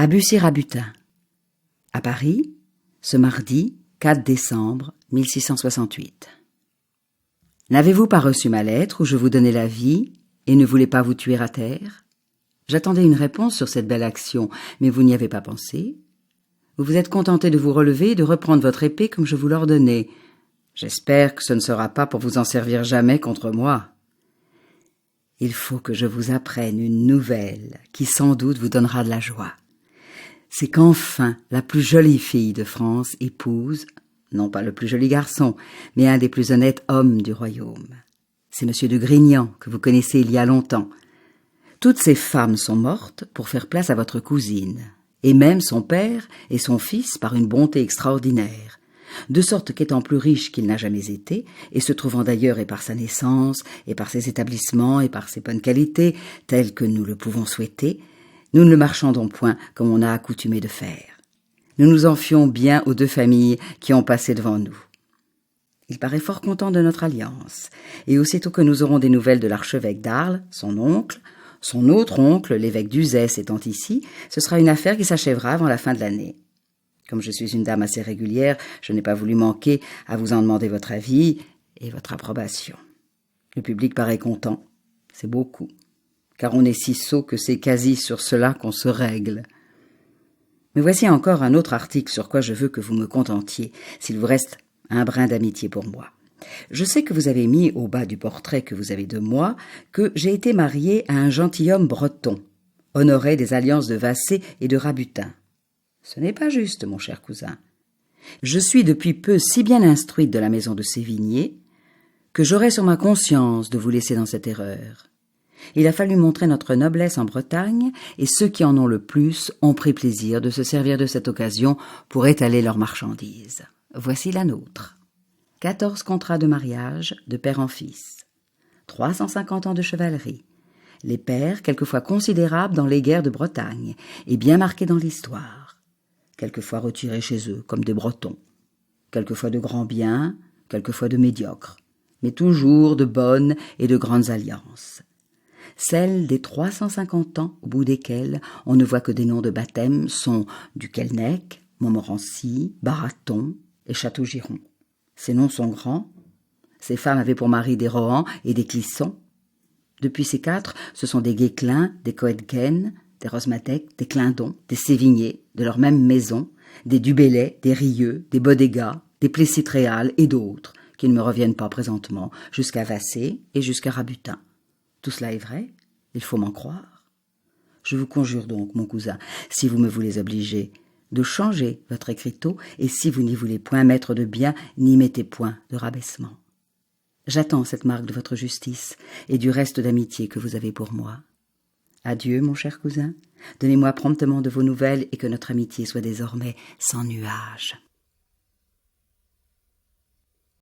Bussy-Rabutin. À Paris, ce mardi 4 décembre 1668. N'avez-vous pas reçu ma lettre où je vous donnais la vie et ne voulais pas vous tuer à terre? J'attendais une réponse sur cette belle action, mais vous n'y avez pas pensé. Vous vous êtes contenté de vous relever et de reprendre votre épée comme je vous l'ordonnais. J'espère que ce ne sera pas pour vous en servir jamais contre moi. Il faut que je vous apprenne une nouvelle qui sans doute vous donnera de la joie. C'est qu'enfin la plus jolie fille de France épouse, non pas le plus joli garçon, mais un des plus honnêtes hommes du royaume. C'est Monsieur de Grignan, que vous connaissez il y a longtemps. Toutes ces femmes sont mortes pour faire place à votre cousine, et même son père et son fils par une bonté extraordinaire, de sorte qu'étant plus riche qu'il n'a jamais été, et se trouvant d'ailleurs et par sa naissance, et par ses établissements, et par ses bonnes qualités, telles que nous le pouvons souhaiter, nous ne le marchandons point comme on a accoutumé de faire. Nous nous en fions bien aux deux familles qui ont passé devant nous. Il paraît fort content de notre alliance, et aussitôt que nous aurons des nouvelles de l'archevêque d'Arles, son oncle, son autre oncle, l'évêque d'Uzès, étant ici, ce sera une affaire qui s'achèvera avant la fin de l'année. Comme je suis une dame assez régulière, je n'ai pas voulu manquer à vous en demander votre avis et votre approbation. Le public paraît content, c'est beaucoup, car on est si sot que c'est quasi sur cela qu'on se règle. Mais voici encore un autre article sur quoi je veux que vous me contentiez, s'il vous reste un brin d'amitié pour moi. Je sais que vous avez mis au bas du portrait que vous avez de moi que j'ai été mariée à un gentilhomme breton, honoré des alliances de Vassé et de Rabutin. Ce n'est pas juste, mon cher cousin. Je suis depuis peu si bien instruite de la maison de Sévigné que j'aurais sur ma conscience de vous laisser dans cette erreur. Il a fallu montrer notre noblesse en Bretagne, et ceux qui en ont le plus ont pris plaisir de se servir de cette occasion pour étaler leurs marchandises. Voici la nôtre. 14 contrats de mariage de père en fils, 350 ans de chevalerie, les pères quelquefois considérables dans les guerres de Bretagne et bien marqués dans l'histoire, quelquefois retirés chez eux comme des Bretons, quelquefois de grands biens, quelquefois de médiocres, mais toujours de bonnes et de grandes alliances. Celles des 350 ans au bout desquels on ne voit que des noms de baptême sont du Kelnec, Montmorency, Baraton et Châteaugiron. Ces noms sont grands. Ces femmes avaient pour mari des Rohan et des Clisson. Depuis ces quatre, ce sont des Guesclin, des Coëtquen, des Rosmatec, des Clindon, des Sévigné, de leur même maison, des Dubélé, des Rieux, des Bodégas, des Plessis-Tréal et d'autres, qui ne me reviennent pas présentement, jusqu'à Vassé et jusqu'à Rabutin. Tout cela est vrai, il faut m'en croire. Je vous conjure donc, mon cousin, si vous me voulez obliger, de changer votre écriteau, et si vous n'y voulez point mettre de bien, n'y mettez point de rabaissement. J'attends cette marque de votre justice et du reste d'amitié que vous avez pour moi. Adieu, mon cher cousin, donnez-moi promptement de vos nouvelles et que notre amitié soit désormais sans nuage.